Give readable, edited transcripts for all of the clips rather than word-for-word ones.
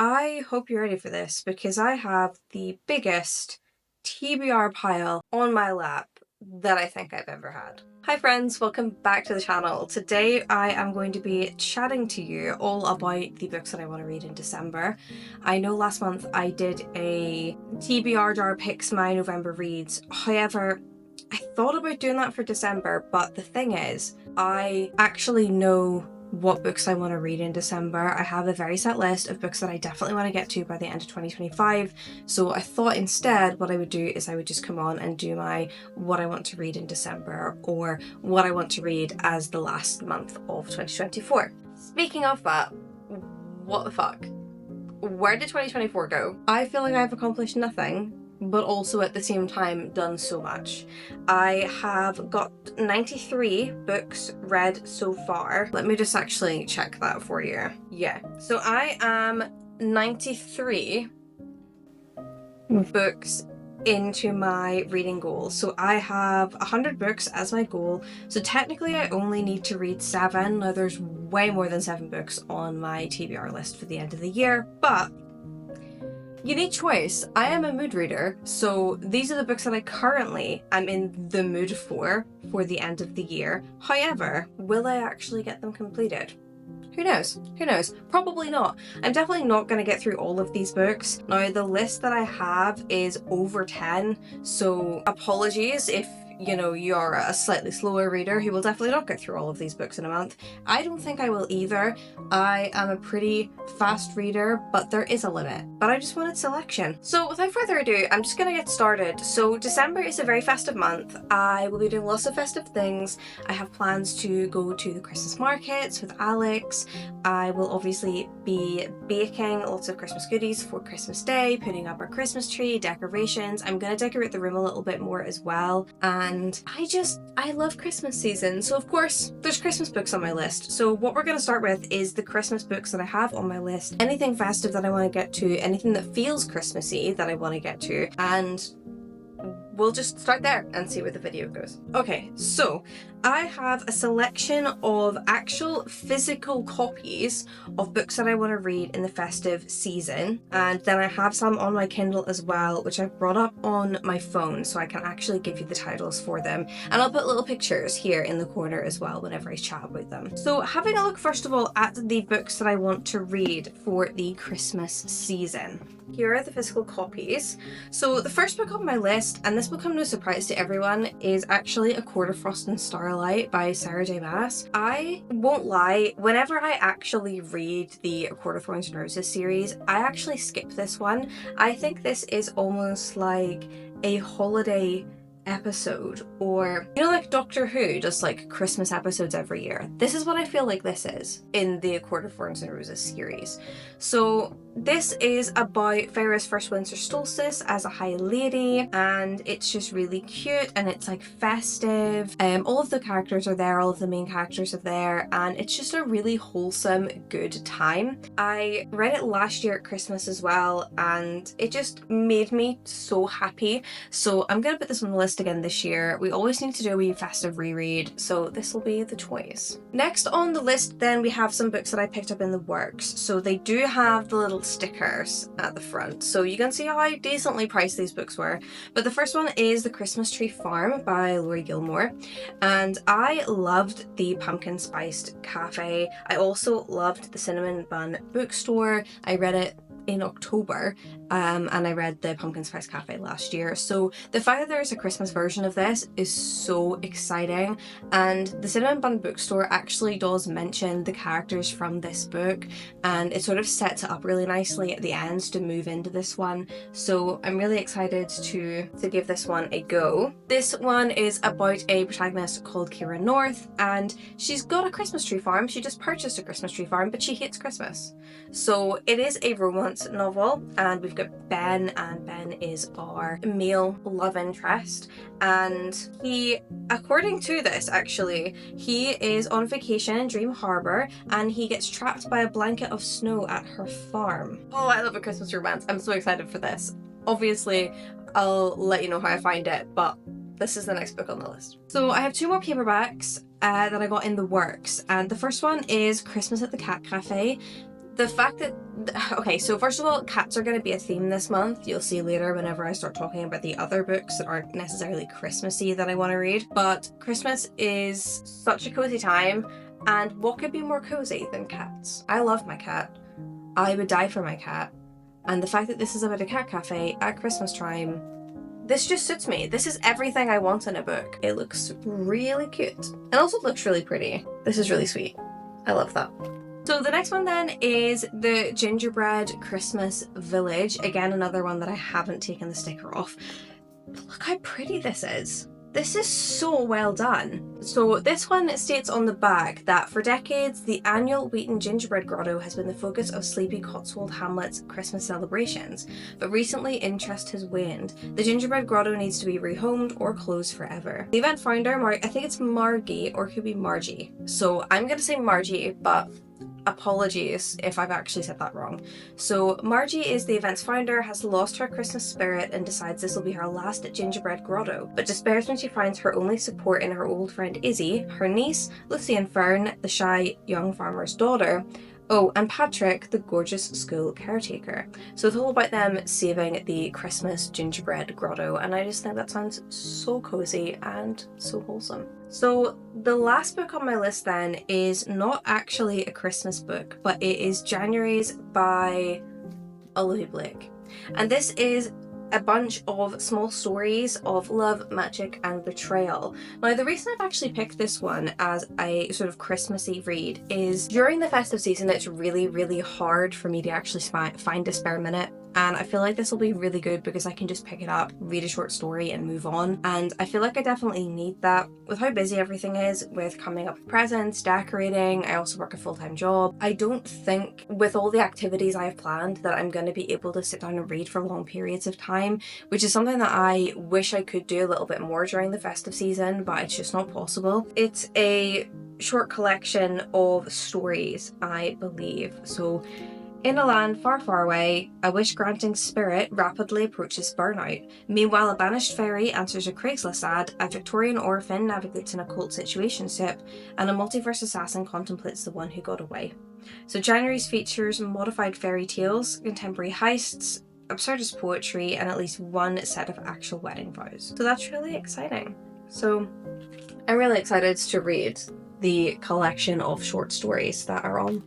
I hope you're ready for this because I have the biggest TBR pile on my lap that I think I've ever had. Hi friends, welcome back to the channel. Today I am going to be chatting to you all about the books that I want to read in December. I know last month I did a TBR jar picks my November reads. However, I thought about doing that for December, but the thing is, I actually know what books I want to read in December. I have a very set list of books that I definitely want to get to by the end of 2025. So I thought instead what I would do is I would just come on and do my what I want to read in December or what I want to read as the last month of 2024. Speaking of that, what the fuck? Where did 2024 go? I feel like I've accomplished nothing, but also at the same time done so much. I have got 93 books read so far. Let me just actually check that for you. Yeah, so I am 93 books into my reading goal. So I have 100 books as my goal. So technically I only need to read 7. Now there's way more than 7 books on my TBR list for the end of the year, but you need choice. I am a mood reader, so these are the books that I currently am in the mood for the end of the year. However, will I actually get them completed? Who knows? Who knows? Probably not. I'm definitely not going to get through all of these books. Now, the list that I have is over 10, so apologies if you're a slightly slower reader who will definitely not get through all of these books in a month. I don't think I will either. I am a pretty fast reader, but there is a limit. But I just wanted selection. So without further ado, I'm just gonna get started. So December is a very festive month. I will be doing lots of festive things. I have plans to go to the Christmas markets with Alex. I will obviously be baking lots of Christmas goodies for Christmas Day, putting up our Christmas tree, decorations. I'm gonna decorate the room a little bit more as well. And I love Christmas season. So of course, there's Christmas books on my list. So what we're going to start with is the Christmas books that I have on my list. Anything festive that I want to get to, anything that feels Christmassy that I want to get to, and we'll just start there and see where the video goes. Okay, so I have a selection of actual physical copies of books that I want to read in the festive season, and then I have some on my Kindle as well, which I've brought up on my phone so I can actually give you the titles for them, and I'll put little pictures here in the corner as well whenever I chat about them. So having a look first of all at the books that I want to read for the Christmas season. Here are the physical copies. So the first book on my list, and this will come no surprise to everyone, is actually A Court of Frost and Starlight by Sarah J Maas. I won't lie, whenever I actually read the A Court of Thorns and Roses series, I actually skip this one. I think this is almost like a holiday episode, or like Doctor Who does like Christmas episodes every year. This is what I feel like this is in the A Court of Thorns and Roses series. So this is about Feyre's first winter solstice as a high lady, and it's just really cute and it's like festive. All of the characters are there, all of the main characters are there, and it's just a really wholesome, good time. I read it last year at Christmas as well, and it just made me so happy. So I'm gonna put this on the list again this year. We always need to do a wee festive reread, so this will be the choice. Next on the list then we have some books that I picked up in the works. So they do have the little stickers at the front, so you can see how decently priced these books were. But the first one is The Christmas Tree Farm by Laurie Gilmore, and I loved the Pumpkin Spiced Cafe. I also loved the Cinnamon Bun Bookstore. I read it in October, and I read the Pumpkin Spice Cafe last year. So the fact that there's a Christmas version of this is so exciting, and the Cinnamon Bun Bookstore actually does mention the characters from this book, and it sort of sets it up really nicely at the end to move into this one. So I'm really excited to give this one a go. This one is about a protagonist called Kira North, and she's got a Christmas tree farm. She just purchased a Christmas tree farm, but she hates Christmas. So it is a romance novel, and we've got Ben, and Ben is our male love interest, and he, according to this actually, he is on vacation in Dream Harbor and he gets trapped by a blanket of snow at her farm. Oh, I love a Christmas romance. I'm so excited for this. Obviously I'll let you know how I find it, but this is the next book on the list. So I have 2 more paperbacks that I got in the works, and the first one is Christmas at the Cat Cafe. the fact that, okay, so first of all, cats are going to be a theme this month. You'll see later whenever I start talking about the other books that aren't necessarily Christmassy that I want to read. But Christmas is such a cozy time, and what could be more cozy than cats? I love my cat. I would die for my cat. And the fact that this is about a cat cafe at Christmas time, this just suits me. This is everything I want in a book. It looks really cute. And also looks really pretty. This is really sweet. I love that. So the next one then is the Gingerbread Christmas Village. Again, another one that I haven't taken the sticker off. But look how pretty this is. This is so well done. So this one states on the back that for decades, the annual Wheaton Gingerbread Grotto has been the focus of sleepy Cotswold hamlets' Christmas celebrations. But recently, interest has waned. The Gingerbread Grotto needs to be rehomed or closed forever. The event founder, I think it's Margie, or it could be Margie. So I'm going to say Margie, but apologies if I've actually said that wrong. So Margie is the event's founder, has lost her Christmas spirit and decides this will be her last Gingerbread Grotto, but despairs when she finds her only support in her old friend Izzy, her niece, Lucy and Fern, the shy young farmer's daughter, oh, and Patrick, the gorgeous school caretaker. So it's all about them saving the Christmas gingerbread grotto, and I just think that sounds so cozy and so wholesome. So the last book on my list then is not actually a Christmas book, but it is January's by Olivia Blake. And this is a bunch of small stories of love, magic, and betrayal. Now, the reason I've actually picked this one as a sort of Christmassy read is during the festive season, it's really, really hard for me to actually find a spare minute. And I feel like this will be really good because I can just pick it up, read a short story, and move on. And I feel like I definitely need that with how busy everything is, with coming up with presents, decorating. I also work a full-time job. I don't think with all the activities I have planned that I'm going to be able to sit down and read for long periods of time, which is something that I wish I could do a little bit more during the festive season, but it's just not possible. It's a short collection of stories, I believe. So in a land far, far away, a wish-granting spirit rapidly approaches burnout. Meanwhile, a banished fairy answers a Craigslist ad, a Victorian orphan navigates an occult situationship, and a multiverse assassin contemplates the one who got away. So January's features modified fairy tales, contemporary heists, absurdist poetry, and at least one set of actual wedding vows. So that's really exciting. So I'm really excited to read the collection of short stories that are on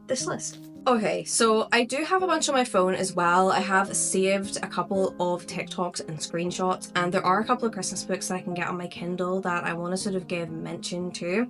this list. Okay, so I do have a bunch on my phone as well. I have saved a couple of TikToks and screenshots, and there are a couple of Christmas books that I can get on my Kindle that I want to sort of give mention to.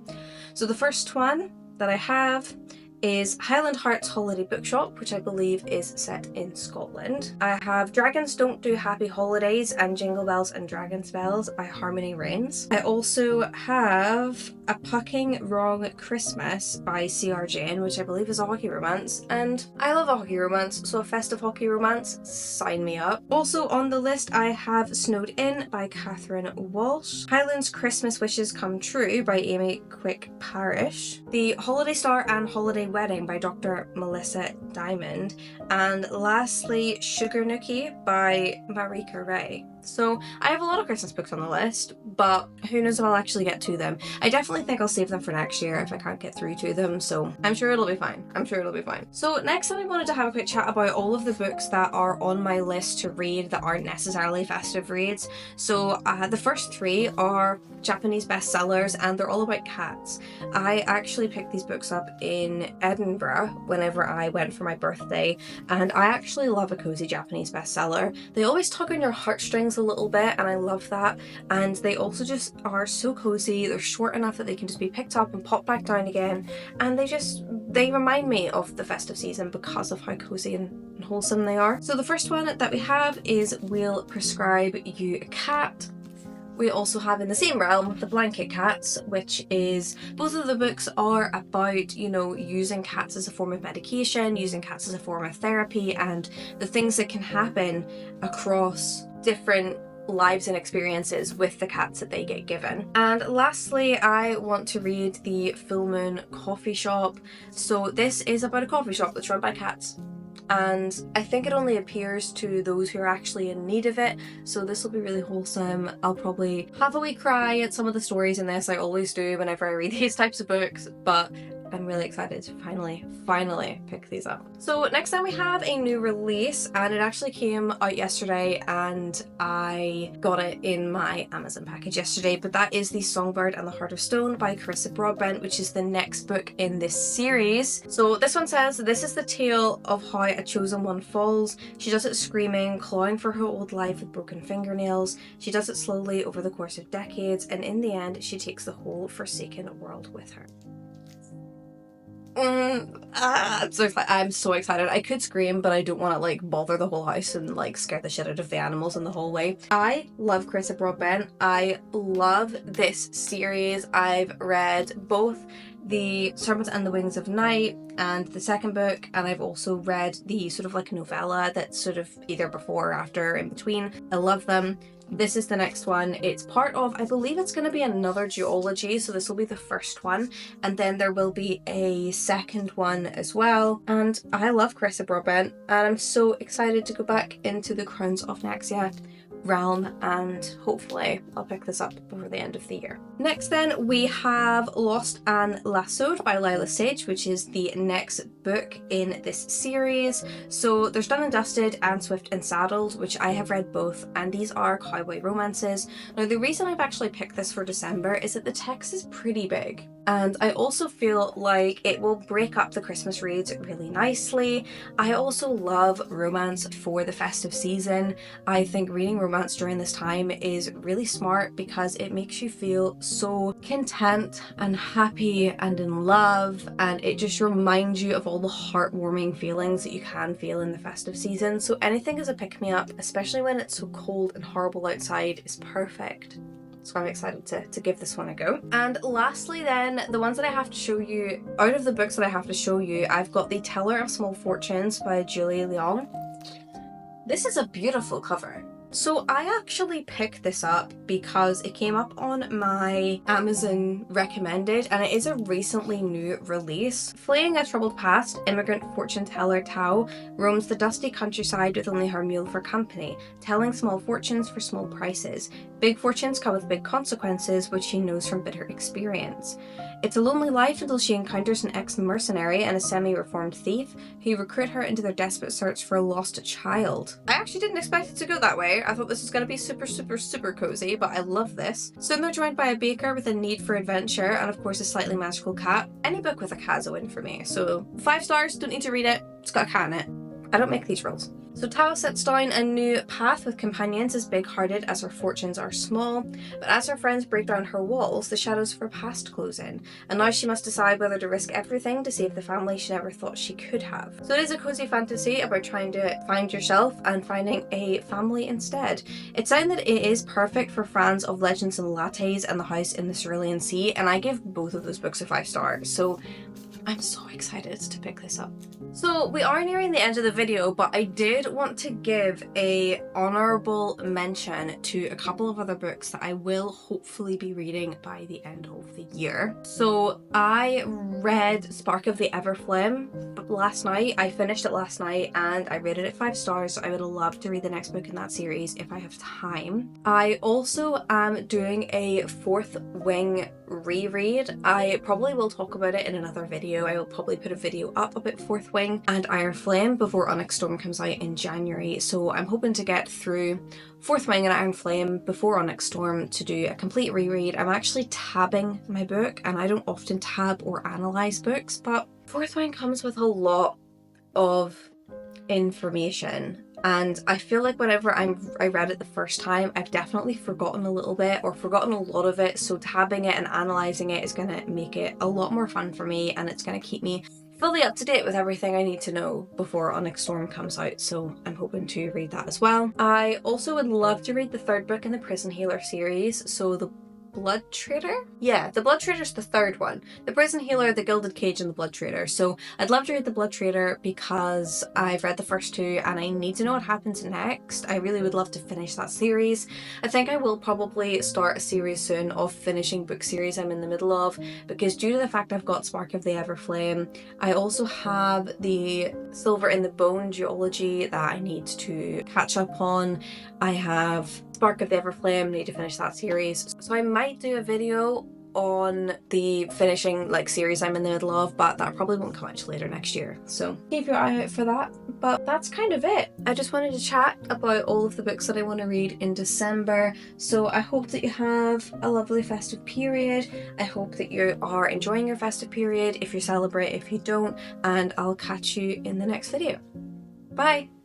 So the first one that I have is Highland Hearts Holiday Bookshop, which I believe is set in Scotland. I have Dragons Don't Do Happy Holidays and Jingle Bells and Dragon Spells by Harmony Rains. I also have A Pucking Wrong Christmas by C.R. Jane, which I believe is a hockey romance, and I love a hockey romance, so a festive hockey romance, sign me up. Also on the list I have Snowed In by Catherine Walsh, Highland's Christmas Wishes Come True by Amy Quick Parish, The Holiday Star and Holiday Wedding by Dr. Melissa Diamond, and lastly Sugar Nookie by Marika Ray. So I have a lot of Christmas books on the list, but who knows if I'll actually get to them. I definitely think I'll save them for next year if I can't get through to them, so I'm sure it'll be fine. I'm sure it'll be fine. So next I wanted to have a quick chat about all of the books that are on my list to read that aren't necessarily festive reads. So the first three are Japanese bestsellers, and they're all about cats. I actually picked these books up in Edinburgh whenever I went for my birthday, and I actually love a cozy Japanese bestseller. They always tug on your heartstrings a little bit, and I love that, and they also just are so cozy. They're short enough that they can just be picked up and popped back down again, and they remind me of the festive season because of how cozy and wholesome they are. So the first one that we have is We'll Prescribe You a Cat. We also have in the same realm The Blanket Cats, which is, both of the books are about, using cats as a form of medication, using cats as a form of therapy, and the things that can happen across different lives and experiences with the cats that they get given. And lastly, I want to read The Full Moon Coffee Shop. So this is about a coffee shop that's run by cats, and I think it only appears to those who are actually in need of it, so this will be really wholesome. I'll probably have a wee cry at some of the stories in this. I always do whenever I read these types of books, but I'm really excited to finally pick these up. So next time we have a new release, and it actually came out yesterday and I got it in my Amazon package yesterday, but that is The Songbird and the Heart of Stone by Carissa Broadbent, which is the next book in this series. So this one says, this is the tale of how a chosen one falls. She does it screaming, clawing for her old life with broken fingernails. She does it slowly over the course of decades, and in the end, she takes the whole forsaken world with her. I'm so excited. I could scream, but I don't want to like bother the whole house and like scare the shit out of the animals in the hallway. I love Carissa Broadbent. I love this series. I've read both The Serpent and the Wings of Night and the second book, and I've also read the sort of like novella that's sort of either before or after, in between. I love them. This is the next one. It's part of, I believe it's going to be another duology, so this will be the first one, and then there will be a second one as well. And I love Carissa Broadbent, and I'm so excited to go back into the Crowns of Nexia realm, and hopefully I'll pick this up before the end of the year. Next then we have Lost and Lassoed by Lila Sage, which is the next book in this series. So there's Done and Dusted and Swift and Saddled, which I have read both, and these are cowboy romances. Now the reason I've actually picked this for December is that the text is pretty big, and I also feel like it will break up the Christmas reads really nicely. I also love romance for the festive season. I think reading romance during this time is really smart because it makes you feel so content and happy and in love, and it just reminds you of all the heartwarming feelings that you can feel in the festive season. So anything as a pick-me-up, especially when it's so cold and horrible outside, is perfect. So I'm excited to give this one a go. And lastly then, the ones that I have to show you, out of the books that I have to show you, I've got The Teller of Small Fortunes by Julie Leong. This is a beautiful cover. So I actually picked this up because it came up on my Amazon recommended, and it is a recently new release. Fleeing a troubled past, immigrant fortune teller Tao roams the dusty countryside with only her mule for company, telling small fortunes for small prices. Big fortunes come with big consequences, which she knows from bitter experience. It's a lonely life until she encounters an ex-mercenary and a semi-reformed thief who recruit her into their desperate search for a lost child. I actually didn't expect it to go that way. I thought this was going to be super cozy, but I love this. Soon they're joined by a baker with a need for adventure, and of course a slightly magical cat. Any book with a cat's a win for me, so 5 stars, don't need to read it, it's got a cat in it. I don't make these rules. So Tao sets down a new path with companions as big-hearted as her fortunes are small, but as her friends break down her walls, the shadows of her past close in, and now she must decide whether to risk everything to save the family she never thought she could have. So it is a cozy fantasy about trying to find yourself and finding a family instead. It's saying that it is perfect for fans of Legends and Lattes and The House in the Cerulean Sea, and I give both of those books a 5 stars, so I'm so excited to pick this up. So we are nearing the end of the video, but I did want to give a honourable mention to a couple of other books that I will hopefully be reading by the end of the year. So I read Spark of the Everflame last night. I finished it last night and I rated it 5 stars, so I would love to read the next book in that series if I have time. I also am doing a Fourth Wing reread. I probably will talk about it in another video. I will probably put a video up about Fourth Wing and Iron Flame before Onyx Storm comes out in January, so I'm hoping to get through Fourth Wing and Iron Flame before Onyx Storm to do a complete reread. I'm actually tabbing my book, and I don't often tab or analyse books, but Fourth Wing comes with a lot of information, and I feel like whenever I read it the first time, I've definitely forgotten a little bit or forgotten a lot of it, so tabbing it and analysing it is going to make it a lot more fun for me, and it's going to keep me fully up to date with everything I need to know before Onyx Storm comes out, so I'm hoping to read that as well. I also would love to read the 3rd book in the Prison Healer series, so The Blood Trader? Yeah, The Blood Trader's the 3rd one. The Prison Healer, The Gilded Cage, and The Blood Trader. So I'd love to read The Blood Trader because I've read the first 2 and I need to know what happens next. I really would love to finish that series. I think I will probably start a series soon of finishing book series I'm in the middle of, because due to the fact I've got Spark of the Everflame, I also have the Silver in the Bone duology that I need to catch up on. I have Spark of the Everflame, need to finish that series. So I might do a video on the finishing like series I'm in the middle of, but that probably won't come out till later next year, so keep your eye out for that. But that's kind of it. I just wanted to chat about all of the books that I want to read in December, so I hope that you have a lovely festive period. I hope that you are enjoying your festive period, if you celebrate, if you don't, and I'll catch you in the next video. Bye!